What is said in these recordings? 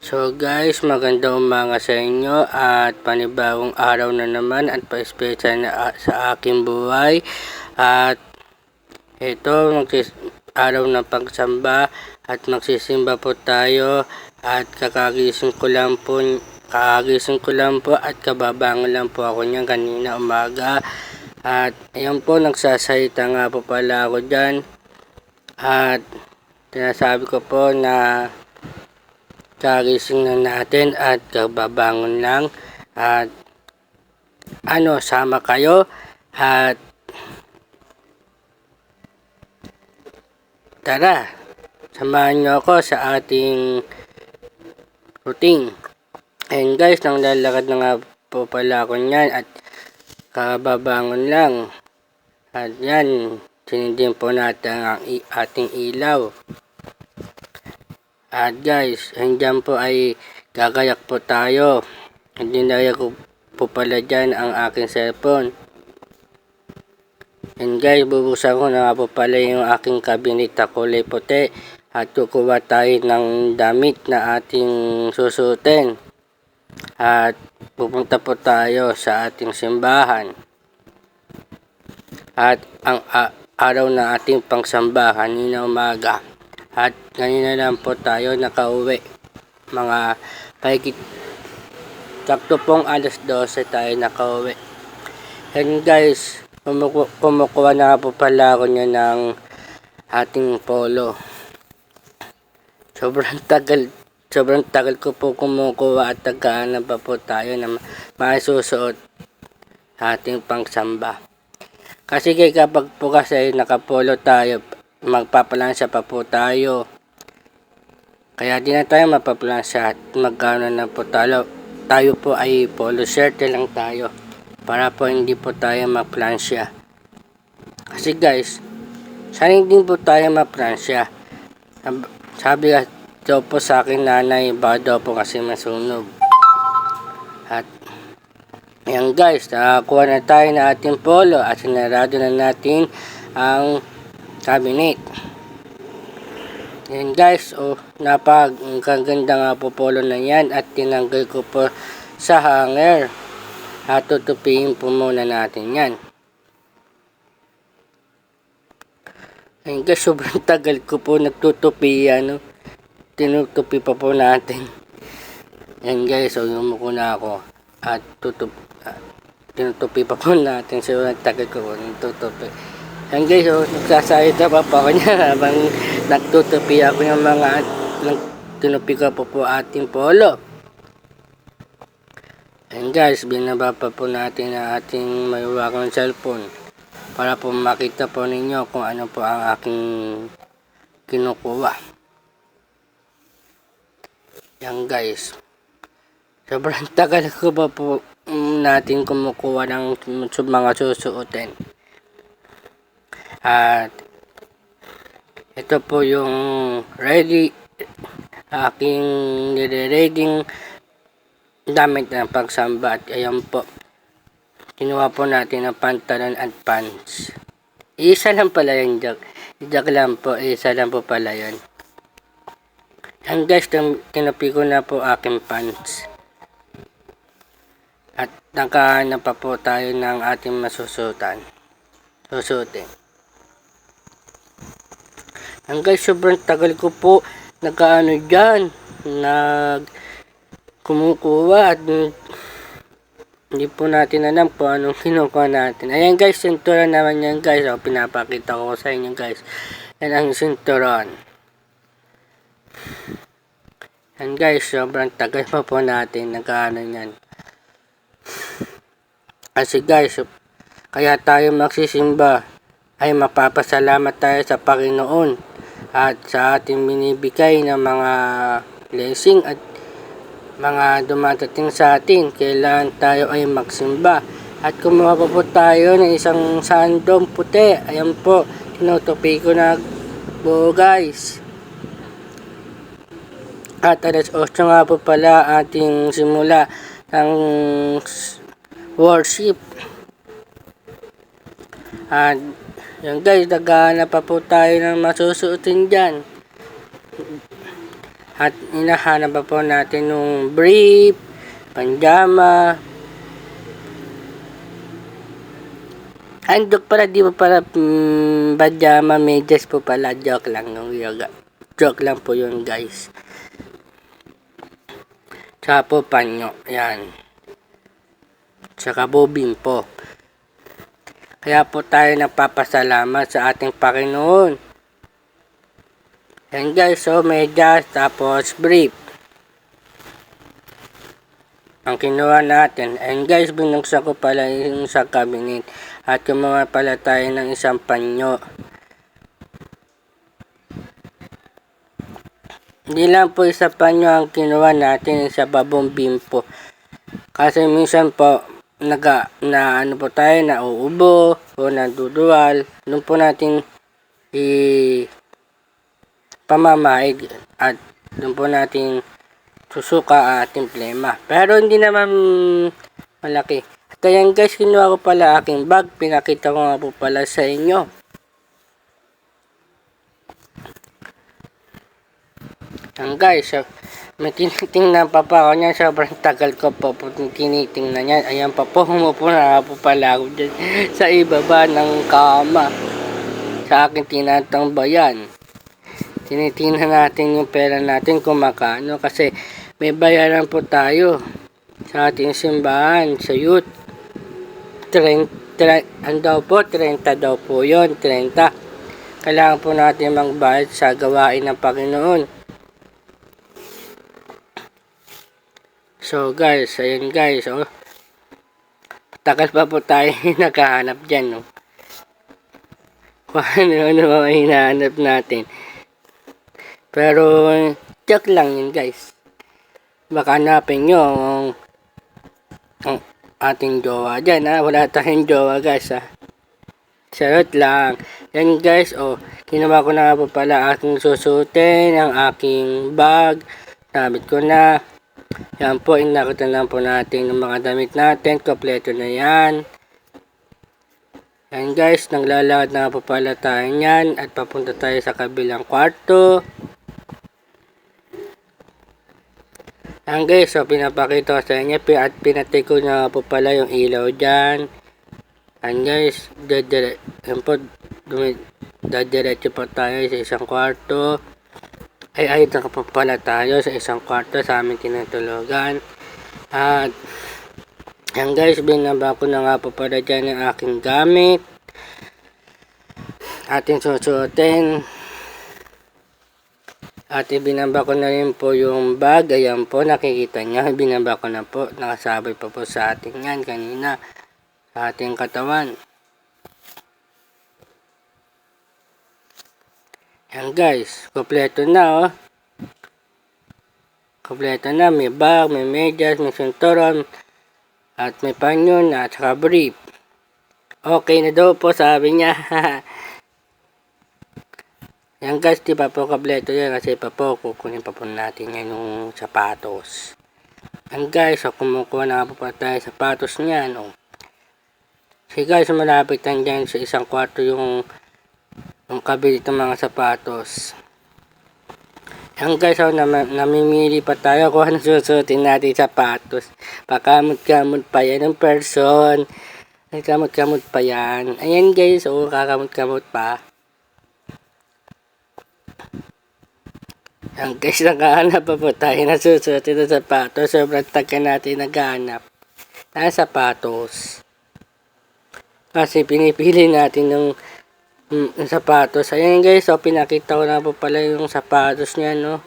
So guys, magandang umaga sa inyo at panibagong araw na naman at pa-special na sa aking buhay. At ito, araw ng pagsamba at magsisimba po tayo at kakagising ko lang po at kababangon lang po ako niyan kanina umaga. At ayan po, nagsasalita nga po pala ako dyan at sinasabi ko po na kagising na natin at kababangon lang at sama kayo at tara, samahan nyo ako sa ating routine. And guys, nang lalakad na nga po pala ako nyan at kababangon lang at yan, sinindin po natin ang ating ilaw. At guys, andyan po ay gagayak po tayo. Dinaya ko po pala dyan ang aking cellphone. And guys, bubuksan ko na po pala yung aking cabinet na kulay puti. At kukuha tayo ng damit na ating susutin. At pupunta po tayo sa ating simbahan. At ang araw na ating pangsambahan na umaga. At kanina lang po tayo nakauwi. Mga pahigit sakto pong alas 12 tayo nakauwi. And guys, kumukuha na po pala ako niya ng ating polo. Sobrang tagal ko po kumukuha at nagkahanap pa po tayo na masusuot ating pangsamba. Kasi kapag po kasi nakapolo tayo, magpapalansya pa po tayo. Kaya di na tayo mapapalansya at magkano na po tayo po ay polo shirt lang tayo para po hindi po tayo maplansya. Kasi guys, sana hindi po tayo maplansya. Sabi daw po sa akin nanay, baka daw po kasi masunog. At ayan guys, nakakuha na tayo na ating polo at sinarado na natin ang cabinet. Yan guys, napagaganda nga po polo na yan at tinanggal ko po sa hanger at tutupiin po muna natin yan. Yan guys, sobrang tagal ko po nagtutupi yan, tinutupi pa po natin. Yan guys, yumuko na ako at tinutupi pa po natin, so tagal ko po nagtutupi. Yan guys, nagsasalita pa ako niya habang nagtutupi ako ng mga tinupi ko po ating polo. Yan guys, binaba pa po natin ang ating mayuwakang cellphone para po makita po ninyo kung ano po ang aking kinukuha. Yan guys, sobrang tagal ko pa po natin kumukuha ng mga susuotin. At ito po yung aking nire-reading damit ng pagsamba. At ayan po, kinuha po natin ang pantalon at pants. Isa lang pala yung joke lang po, isa lang po pala yun. And guys, tinupi ko na po aking pants. At nakahanap pa po tayo ng ating susutin. Ang guys, sobrang tagal ko po dyan, kumukuha at hindi po natin alam kung anong kinukuha natin. Ayan guys, sinturon naman yan guys. Pinapakita ko sa inyo guys. Yan ang sinturon. Yan guys, sobrang tagal pa po natin yan. Kasi guys, kaya tayo magsisimba ay mapapasalamat tayo sa Panginoon at sa ating binibigay ng mga blessing at mga dumadating sa atin. Kailangan tayo ay magsimba at kumuha pa po tayo ng isang sandong puti. Ayan po, tinutupi ko na po guys. At alas 8 nga po pala ating simula ng worship. At yan guys, naghahanap pa po tayo ng masusuotin dyan. At hinahanap pa po natin yung brief, panjama. Andok pala, di ba pala pajama, medyas po pala. Joke lang yung yoga. Joke lang po yun, guys. Tsaka po panyo. Yan. Tsaka bobin po. Kaya po tayo nagpapasalamat sa ating Panginoon. Yan guys, so medyas, tapos brief. Ang kinuha natin. And guys, binuksan ko pala yung sa cabinet. At gumawa pala tayo ng isang panyo. Hindi lang po isa panyo ang kinuha natin sa babong bimpo. Kasi minsan po, ano po tayo, nauubo o naduduwal. Doon po natin pamamahig at doon po natin susuka ang ating plema. Pero hindi naman malaki. Kaya guys, kinuha ko pala aking bag. Pinakita ko nga po pala sa inyo. Yan guys, so, may tinitingnan pa ako niyan. Sobrang tagal ko po tinitingnan yan. Ayan pa po, humupo na po pala ako dyan sa ibaba ng kama. Sa aking tinatangbayan. Tinitingnan natin yung pera natin kung makano. Kasi may bayaran po tayo sa ating simbahan, sa youth. 30 daw po yun, 30. Kailangan po natin magbayad sa gawain ng Panginoon. So guys, ayun guys, oh. Tagal pa po tayo naghahanap dyan, no. Kung ano mga hinahanap natin. Pero, joke lang yun guys. Baka hanapin nyo ang ating jowa dyan, ha. Wala tayong jowa guys, ha. Charot lang. Yan guys, oh. Ginawa ko na po pala aking susutin, ang aking bag. Nabit ko na. Yan po, inakutan lang po natin ng mga damit natin. Kompleto na yan. Yan guys, naglalakad na po pala tayo yan. At papunta tayo sa kabilang kwarto. Yan guys, so pinapakita ko sa inyo. At pinatay ko na po pala yung ilaw dyan. Yan guys, dadiretso po tayo sa isang kwarto. Ay na po pala tayo sa isang kwarto sa aming tinutulugan. At yan guys, binaba ko na nga po pala dyan yung aking gamit. Ating susuotin. At ibinaba ko na rin po yung bag. Ayan po, nakikita nyo. Ibinaba ko na po. Nakasabay pa po sa ating yan kanina. Sa ating katawan. Yan guys, kompleto na oh. Kompleto na, may bag, may medyas, may sunturon, at may panyo na, at saka brief. Okay na daw po, sabi niya. Yan guys, di pa po kompleto yan kasi pa po, kukunin pa po natin yan yung sapatos. Yan guys, so kumukuha na po pa tayo sapatos niyan oh. So guys, malapit lang dyan sa isang kwarto yung kabili ng mga sapatos. Yan guys, oh, namimili pa tayo kung ano susuotin natin sapatos. Pakamot-kamot pa yan ng person. Kamot-kamot pa yan. Ayan guys, oh, kakamot-kamot pa. Yan guys, naghahanap pa po tayo na susuotin ng sapatos. Sobrang taga natin naghahanap ng sapatos. Kasi pinipili natin yung sapatos. Ayan guys, so pinakita ko na po pala yung sapatos niya, no.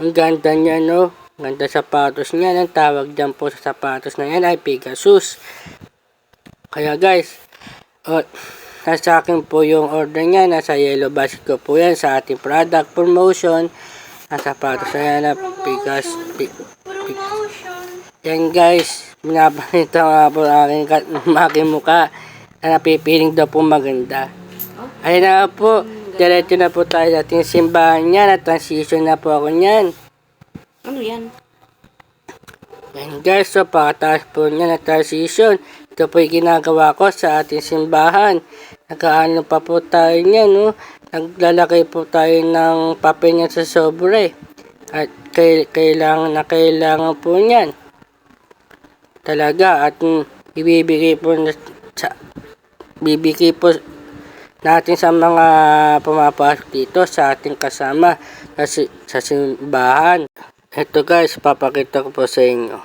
Ang ganda niya, no. Ganda sapatos niya. Ang tawag dyan po sa sapatos na yan ay Pegasus. Kaya guys, nasa akin po yung order niya. Nasa yellow basket ko po yan sa ating product promotion. Ang sapatos na yan na Pegasus. Yan guys, binabalita nga po aking mukha na napipiling daw po maganda. Ayun na po, diretso na po tayo sa ating simbahan niyan at transition na po ako niyan. Ano yan? Yan guys, so pakataas po niya na transition. Ito po yung ginagawa ko sa ating simbahan. Nakaano pa po tayo niyan, no? Naglalagay po tayo ng papel niya sa sobre. At kailangan po niyan talaga, at ibibigay po natin sa mga pumapasok dito sa ating kasama sa simbahan. Ito guys, papakita ko po sa inyo.